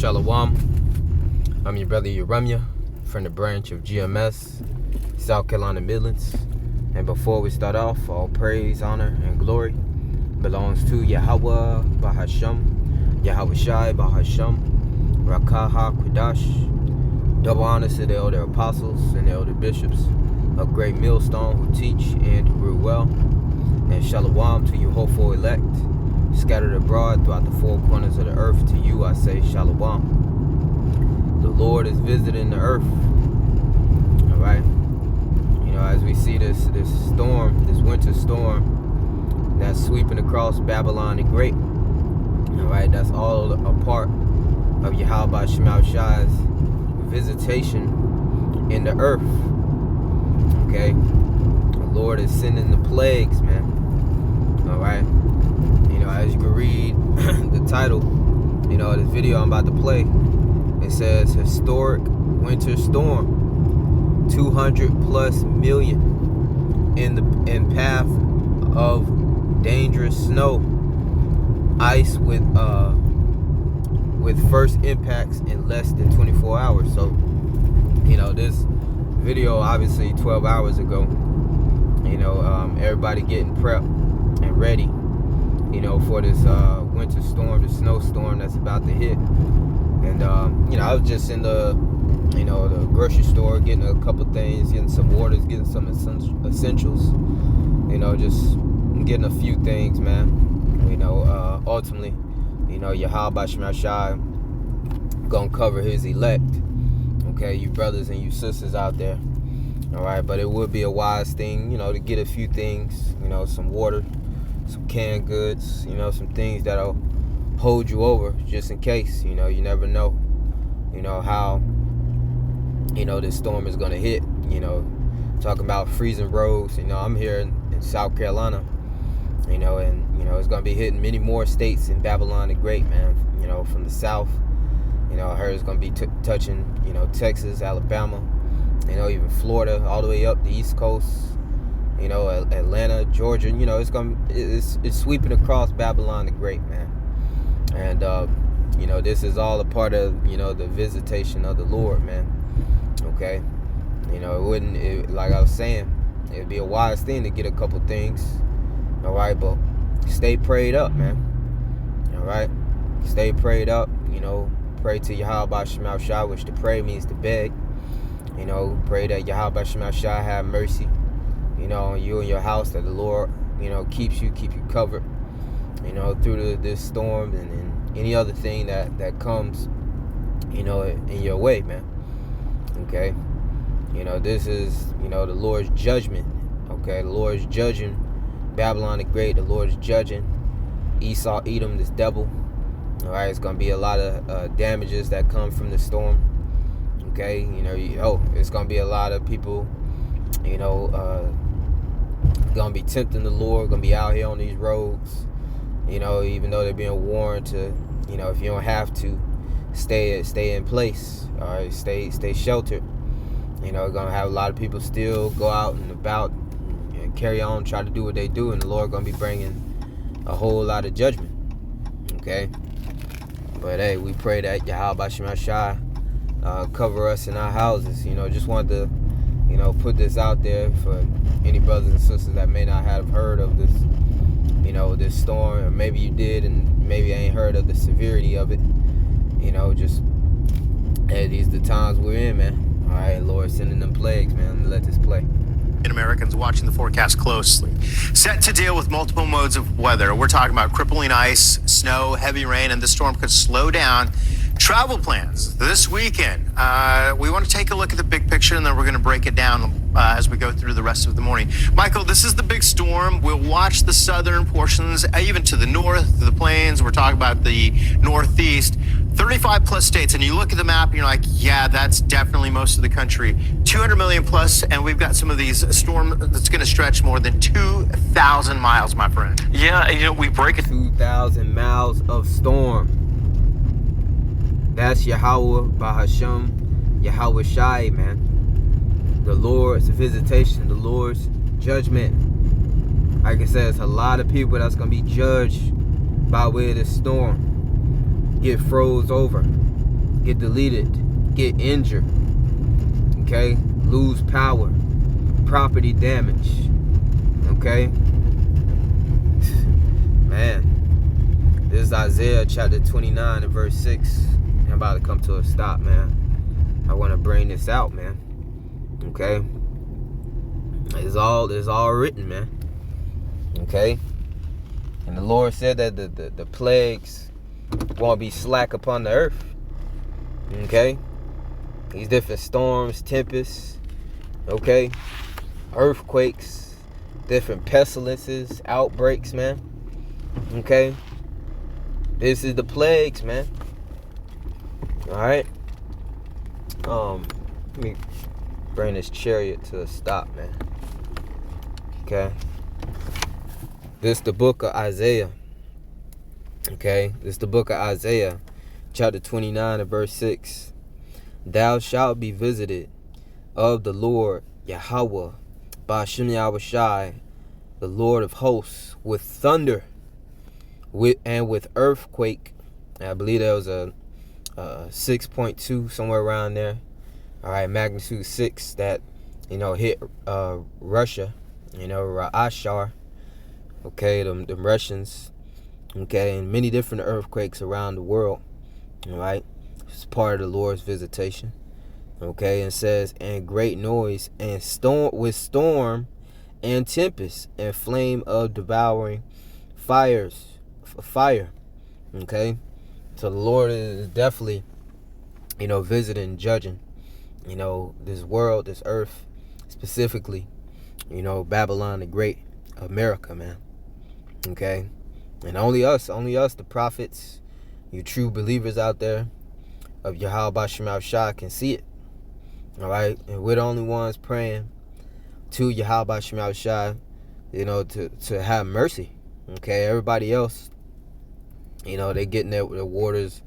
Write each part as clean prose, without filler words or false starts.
Shalawam. I'm your brother Yahawah from the branch of GMS, South Carolina Midlands. And before we start off, all praise, honor, and glory belongs to Yahawah, Bahasham, Yahawashi, Bahasham, Rawchaa, HaQadash. Double honors to the elder apostles and the elder bishops of Great Millstone who teach and who rule well. And Shalawam to Yahawah Elect, scattered abroad throughout the four corners of the earth. To you I say Shalawam. The Lord is visiting the earth. Alright. You know, as we see this storm, this winter storm that's sweeping across Babylon the Great. Alright, that's all a part of Yahawa's visitation in the earth. Okay? The Lord is sending the plagues, man. Alright? You know, as you can read the title, you know, this video I'm about to play, it says historic winter storm, 200+ million in path of dangerous snow, ice with first impacts in less than 24 hours. So, you know, this video obviously 12 hours ago, you know, everybody getting prepped and ready, you know, for this winter storm, the snowstorm that's about to hit. And you know, I was just in the, you know, the grocery store getting a couple things, getting some waters, getting some essentials, you know, just getting a few things, man. You know, ultimately, you know, Yahawashi gonna cover his elect. Okay, you brothers and you sisters out there. All right, but it would be a wise thing, you know, to get a few things, you know, some water, some canned goods, you know, some things that'll hold you over just in case. You know, you never know, you know, how, you know, this storm is going to hit. You know, talking about freezing roads. You know, I'm here in South Carolina, you know, and, you know, it's going to be hitting many more states in Babylon the Great, man. You know, from the south, you know, I heard it's going to be touching, you know, Texas, Alabama, you know, even Florida, all the way up the East Coast, you know, Atlanta, Georgia. You know, it's sweeping across Babylon the Great, man. And you know, this is all a part of, you know, the visitation of the Lord, man. Okay, you know, like I was saying, it'd be a wise thing to get a couple things. All right, but stay prayed up, man. All right, stay prayed up. You know, pray to Yahawashi, which to pray means to beg. You know, pray that Yahawashi have mercy, you know, on you and your house, that the Lord, you know, keep you covered, you know, through this storm and any other thing that comes, you know, in your way, man. Okay, you know, this is, you know, the Lord's judgment. Okay, the Lord's judging Babylon the Great. The Lord's judging Esau, Edom, this devil. All right, it's gonna be a lot of damages that come from the storm. Okay, you know, it's gonna be a lot of people, you know, gonna be tempting the Lord, gonna be out here on these roads, you know, even though they're being warned to, you know, if you don't have to, stay in place. All right, stay sheltered. You know, gonna have a lot of people still go out and about and carry on, try to do what they do, and the Lord gonna be bringing a whole lot of judgment. Okay, but hey, we pray that Yahawashi cover us in our houses. You know, just wanted to, you know, put this out there for any brothers and sisters that may not have heard of this, you know, this storm, or maybe you did and maybe ain't heard of the severity of it. You know, just, hey, these are the times we're in, man. All right, Lord, sending them plagues, man. Let this play. Americans watching the forecast closely. Set to deal with multiple modes of weather. We're talking about crippling ice, snow, heavy rain, and the storm could slow down travel plans this weekend. We want to take a look at the big picture, and then we're going to break it down as we go through the rest of the morning. Michael, this is the big storm. We'll watch the southern portions, even to the north, the plains. We're talking about the northeast. 35+ states, and you look at the map and you're like, yeah, that's definitely most of the country. 200 million plus, and we've got some of these storm that's going to stretch more than 2,000 miles, my friend. Yeah, and you know, we break it. 2,000 miles of storm. That's Yahawah, Bahasham, Yahawashi, man. The Lord's visitation, the Lord's judgment. Like I said, it's a lot of people that's going to be judged by way of this storm. Get froze over. get deleted, get injured, okay, lose power, property damage, okay. Man, this is Isaiah chapter 29 and verse 6. I'm about to come to a stop, man. I want to bring this out, man. Okay, it's all written, man. Okay, and the Lord said that the plagues won't be slack upon the earth. Okay, these different storms, tempests, okay, earthquakes, different pestilences, outbreaks, man. Okay, this is the plagues, man. All right. Let me bring this chariot to a stop, man. Okay. This is the book of Isaiah. Okay. This is the book of Isaiah, chapter 29 and verse 6. Thou shalt be visited of the Lord Yahawah, Bahasham Yahawashi, the Lord of hosts, with thunder, and with earthquake. I believe there was a 6.2 somewhere around there. All right, magnitude 6 that hit Russia. Rawchaa. Okay, them Russians. Okay, and many different earthquakes around the world. All right, it's part of the Lord's visitation. Okay, and it says, and great noise and storm and tempest and flame of devouring fire. Okay, so the Lord is definitely visiting, judging this world, this earth, specifically Babylon the Great, America, man. Okay, and only us, the prophets, you true believers out there of Yahawashi can see it. All right, and we're the only ones praying to Yahawashi, to have mercy. Okay, everybody else, they getting their waters.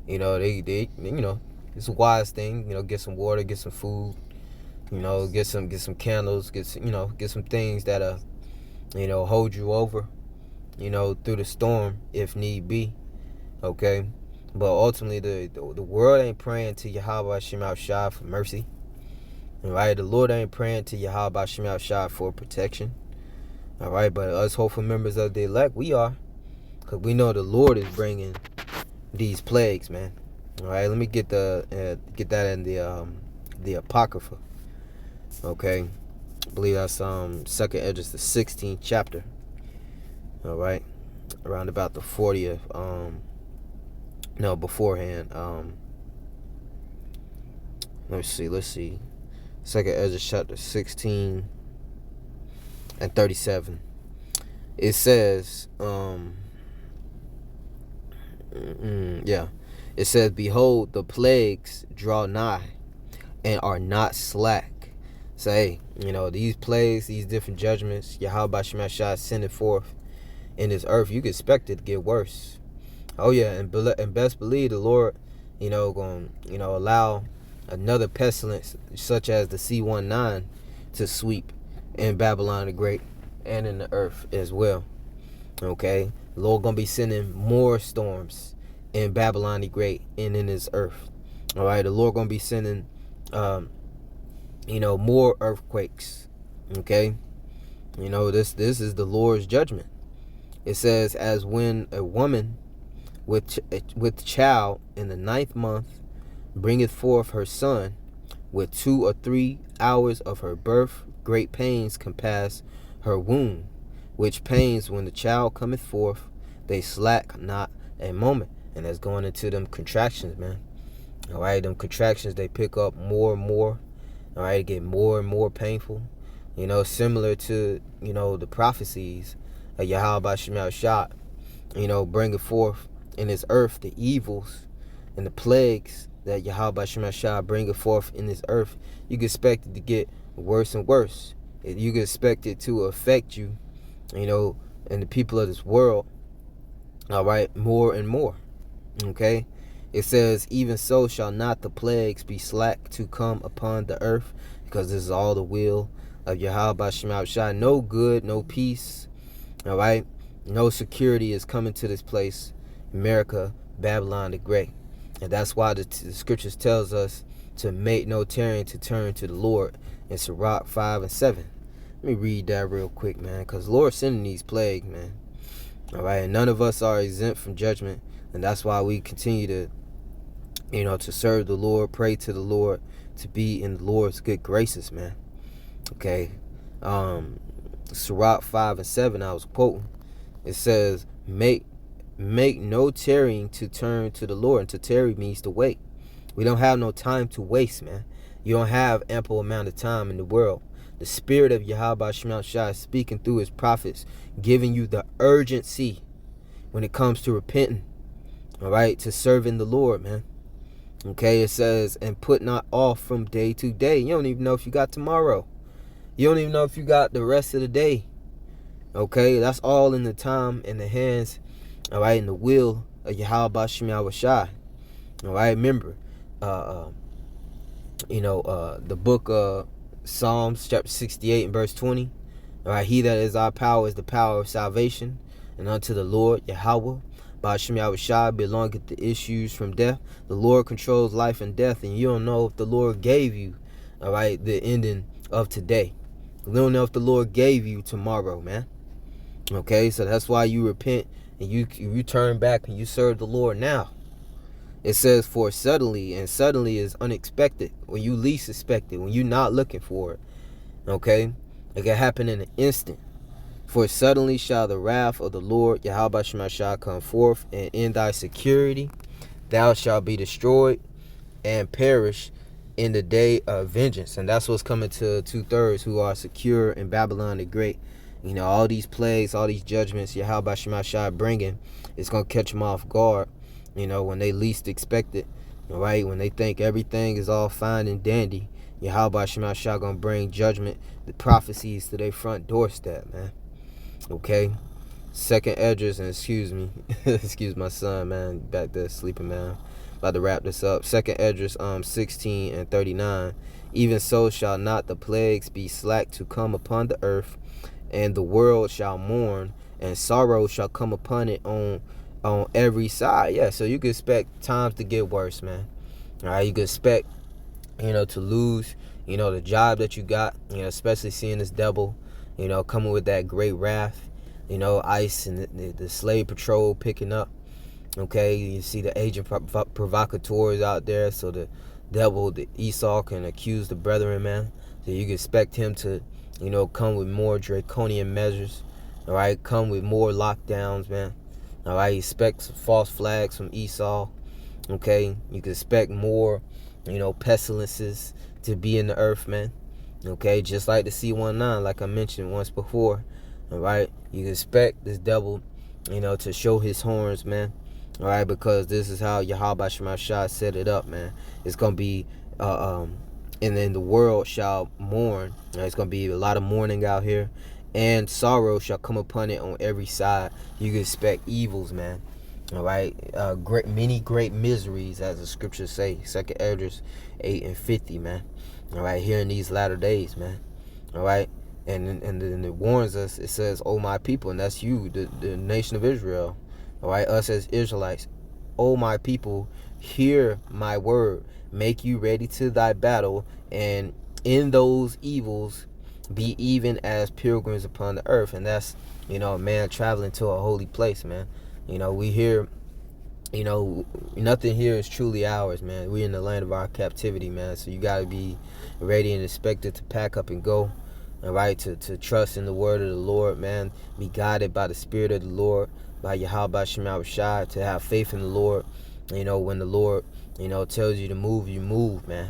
They it's a wise thing. Get some water, get some food. Get some candles, get some things that hold you over. Through the storm if need be. Okay. But ultimately, the world ain't praying to Yahawashi for mercy. All right, the Lord ain't praying to Yahawashi for protection. All right, but us hopeful members of the elect, we are, because we know the Lord is bringing these plagues, man. All right, let me get that in the Apocrypha. Okay, I believe that's Second Esdras, the 16th chapter. All right, around about the 40th. No, beforehand. Let's see. Second Esdras chapter 16 and 37. It says, it says, behold, the plagues draw nigh and are not slack. Say, these plagues, these different judgments, Yahawashi sending forth in this earth, you can expect it to get worse. Oh yeah, and best believe the Lord, going allow another pestilence such as the C-19 to sweep in Babylon the Great and in the earth as well. Okay, the Lord gonna be sending more storms in Babylon the Great and in His earth. All right, the Lord gonna be sending, more earthquakes. Okay, this is the Lord's judgment. It says, as when a woman with child in the 9th month bringeth forth her son, with 2 or 3 hours of her birth great pains compass her womb, which pains when the child cometh forth, they slack not a moment. And that's going into them contractions, man. All right, them contractions, they pick up more and more. All right, get more and more painful. Similar to the prophecies of Yahawashi, bringing forth in His earth the evils and the plagues that Yahawashi bringing forth in His earth. You can expect it to get worse and worse. You can expect it to affect you, and the people of this world, all right, more and more. Okay, it says, even so shall not the plagues be slack to come upon the earth, because this is all the will of Yahawashi. No good, no peace, all right, no security is coming to this place, America, Babylon the Great. And that's why the scriptures tells us to make no tarrying to turn to the Lord in Sirach 5 and 7. Let me read that real quick, man, because the Lord's sending these plagues, man. All right, and none of us are exempt from judgment, and that's why we continue to, to serve the Lord, pray to the Lord, to be in the Lord's good graces, man. Okay, Sirach 5 and 7, I was quoting. It says, make no tarrying to turn to the Lord. And to tarry means to wait. We don't have no time to waste, man. You don't have ample amount of time in the world. The spirit of Yahawashi is speaking through his prophets, giving you the urgency when it comes to repenting, all right, to serving the Lord, man. Okay, it says, and put not off from day to day. You don't even know if you got tomorrow. You don't even know if you got the rest of the day. Okay, that's all in the time, in the hands, all right, in the will of Yahawashi. All right, remember, the book of Psalms chapter 68 and verse 20. All right, he that is our power is the power of salvation, and unto the Lord Yahawah, Bahasham Yahawashi, belongeth the issues from death. The Lord controls life and death, and you don't know if the Lord gave you, all right, the ending of today. You don't know if the Lord gave you tomorrow, man. Okay, so that's why you repent and you turn back and you serve the Lord now. It says, for suddenly, and suddenly is unexpected, when you least expect it, when you're not looking for it. Okay, it can happen in an instant. For suddenly shall the wrath of the Lord Yahawashi come forth, and in thy security thou shalt be destroyed and perish in the day of vengeance. And that's what's coming to 2/3 who are secure in Babylon the Great. All these plagues, all these judgments Yahawashi bringing, it's going to catch them off guard, when they least expect it. All right, when they think everything is all fine and dandy, Yahawashi going to bring judgment, the prophecies to their front doorstep, man. Okay, second Esdras, and excuse me, excuse my son, man, back there sleeping, man. About to wrap this up. Second Esdras 16 and 39. Even so shall not the plagues be slack to come upon the earth, and the world shall mourn, and sorrow shall come upon it on every side. Yeah, so you can expect times to get worse, man. All right, you can expect, to lose, the job that you got, especially seeing this devil, coming with that great wrath, ICE and the slave patrol picking up. Okay, you see the agent provocateurs out there, so the devil, the Esau, can accuse the brethren, man. So you can expect him to, come with more draconian measures. All right, come with more lockdowns, man. All right, expect some false flags from Esau. Okay, you can expect more, pestilences to be in the earth, man. Okay, just like the C-19, like I mentioned once before. All right, you can expect this devil, to show his horns, man. All right, because this is how Yahawashi set it up, man. It's gonna be, and then the world shall mourn. It's gonna be a lot of mourning out here, and sorrow shall come upon it on every side. You can expect evils, man. All right, many great miseries, as the scriptures say. Second Esdras 8 and 50, man. All right, here in these latter days, man. All right, and then it warns us. It says, "Oh my people," and that's you, the nation of Israel. All right, us as Israelites. "Oh my people, hear my word. Make you ready to thy battle, and in those evils be even as pilgrims upon the earth." And that's, a man traveling to a holy place, man. We hear, nothing here is truly ours, man. We're in the land of our captivity, man. So you got to be ready and expected to pack up and go. All right, to trust in the word of the Lord, man. Be guided by the Spirit of the Lord, by Yahawashi, to have faith in the Lord. When the Lord, tells you to move, you move, man.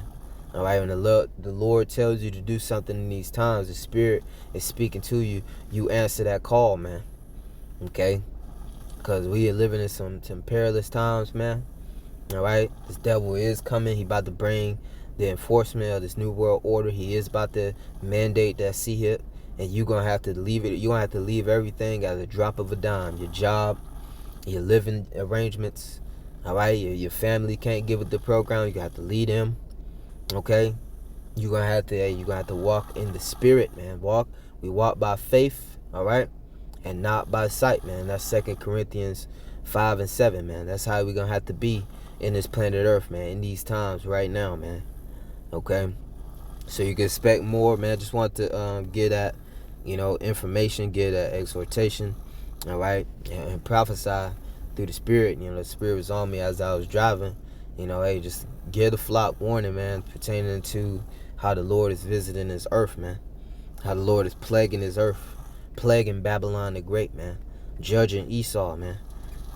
All right, when the Lord tells you to do something in these times, the Spirit is speaking to you, you answer that call, man. Okay, because we are living in some perilous times, man. All right, this devil is coming. He about to bring the enforcement of this new world order. He is about to mandate that CHIP, and you're gonna have to leave it. You're gonna have to leave everything at a drop of a dime. Your job, your living arrangements. All right, your family can't give it the program. You have to lead them. Okay, you're gonna have to walk in the Spirit, man. We walk by faith. All right, and not by sight, man. That's 2 Corinthians 5 and 7, man. That's how we're gonna have to be in this planet Earth, man, in these times right now, man. Okay? So you can expect more, man. I just want to get that, information, get that exhortation, all right? And prophesy through the Spirit. The Spirit was on me as I was driving. Hey, just give the flock warning, man, pertaining to how the Lord is visiting this earth, man. How the Lord is plaguing this earth. Plaguing Babylon the Great, man. Judging Esau, man.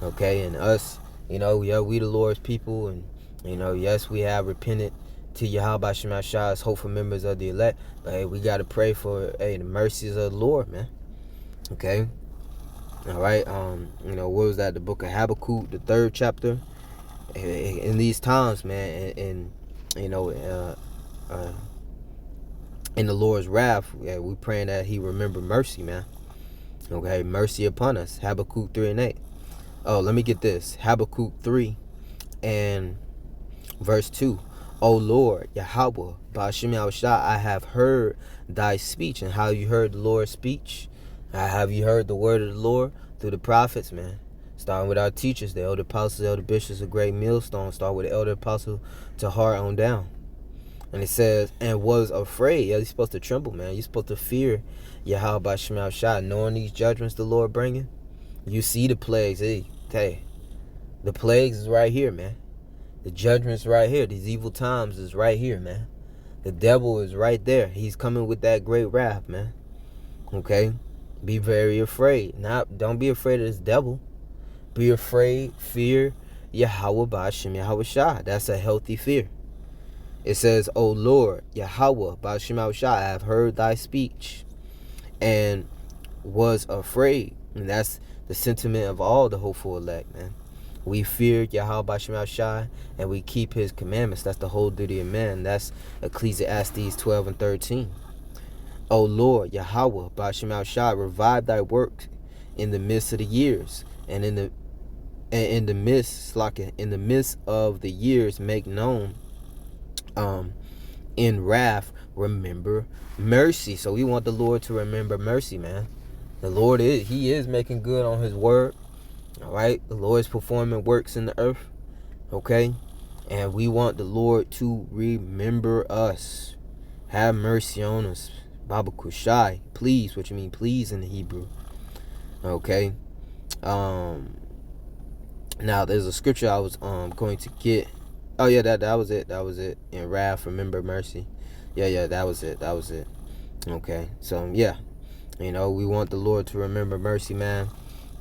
Okay, and us, we the Lord's people, and, yes, we have repented to Yahawashi as hopeful members of the elect. But, hey, we got to pray for, the mercies of the Lord, man. Okay? All right, what was that? The book of Habakkuk, the 3rd chapter. In these times, man, in the Lord's wrath, we praying that he remember mercy, man. Okay, mercy upon us. Habakkuk 3:8. Oh, let me get this. Habakkuk 3 and verse 2. O Lord, Yahawah, Bahasham, I have heard thy speech. And how you heard the Lord's speech? Have you heard the word of the Lord? Through the prophets, man. Starting with our teachers, the elder apostles, the elder bishops, a great millstone. Start with the elder apostle to heart on down. And it says, and was afraid. Yeah, you're supposed to tremble, man. You're supposed to fear Yahawah by Shah, knowing these judgments the Lord bringing. You see the plagues. Hey, the plagues is right here, man. The judgment's right here. These evil times is right here, man. The devil is right there. He's coming with that great wrath, man. Okay? Be very afraid. Don't be afraid of this devil. Be afraid, fear Yahawah Bahasham Yahawashi. That's a healthy fear. It says, O Lord, Yahawah Bahasham Yahawashi, I have heard thy speech and was afraid. And that's the sentiment of all the hopeful elect, man. We fear Yahawah Bahasham Yahawashi and we keep his commandments. That's the whole duty of man. That's Ecclesiastes 12 and 13. O Lord, Yahawah Bahasham Yahawashi, revive thy work in the midst of the years, and in the midst of the years make known in wrath remember mercy. So we want the Lord to remember mercy, man. The Lord he is making good on his word. All right, the Lord is performing works in the earth. Okay, and we want the Lord to remember us, have mercy on us. Baba Kushai, please, what you mean please in the Hebrew. Okay. Now there's a scripture I was going to get. Oh yeah, that was it. In wrath remember mercy. Yeah, that was it. Okay. So yeah, we want the Lord to remember mercy, man.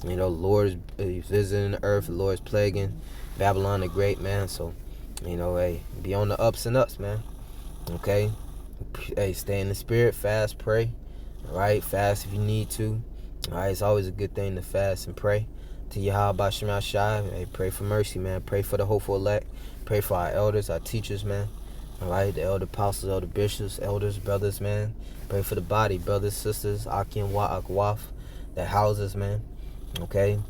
The Lord is visiting the earth. The Lord is plaguing Babylon the Great, man. So hey, be on the ups and ups, man. Okay. Hey, stay in the spirit, fast, pray. All right, fast if you need to. All right, it's always a good thing to fast and pray to Yahawah Bahasham Yahawashi. Hey, pray for mercy, man. Pray for the hopeful elect. Pray for our elders, our teachers, man. All right, the elder apostles, elder bishops, elders, brothers, man. Pray for the body, brothers, sisters, Akin Waf, the houses, man. Okay,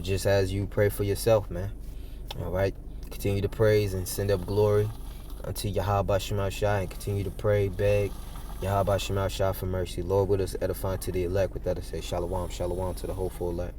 just as you pray for yourself, man. All right, continue to praise and send up glory unto Yahawah Bahasham Yahawashi, and continue to pray, beg Yahawah Bahasham Yahawashi for mercy. Lord, with us edifying to the elect. With that I say, Shalawam to the hopeful elect.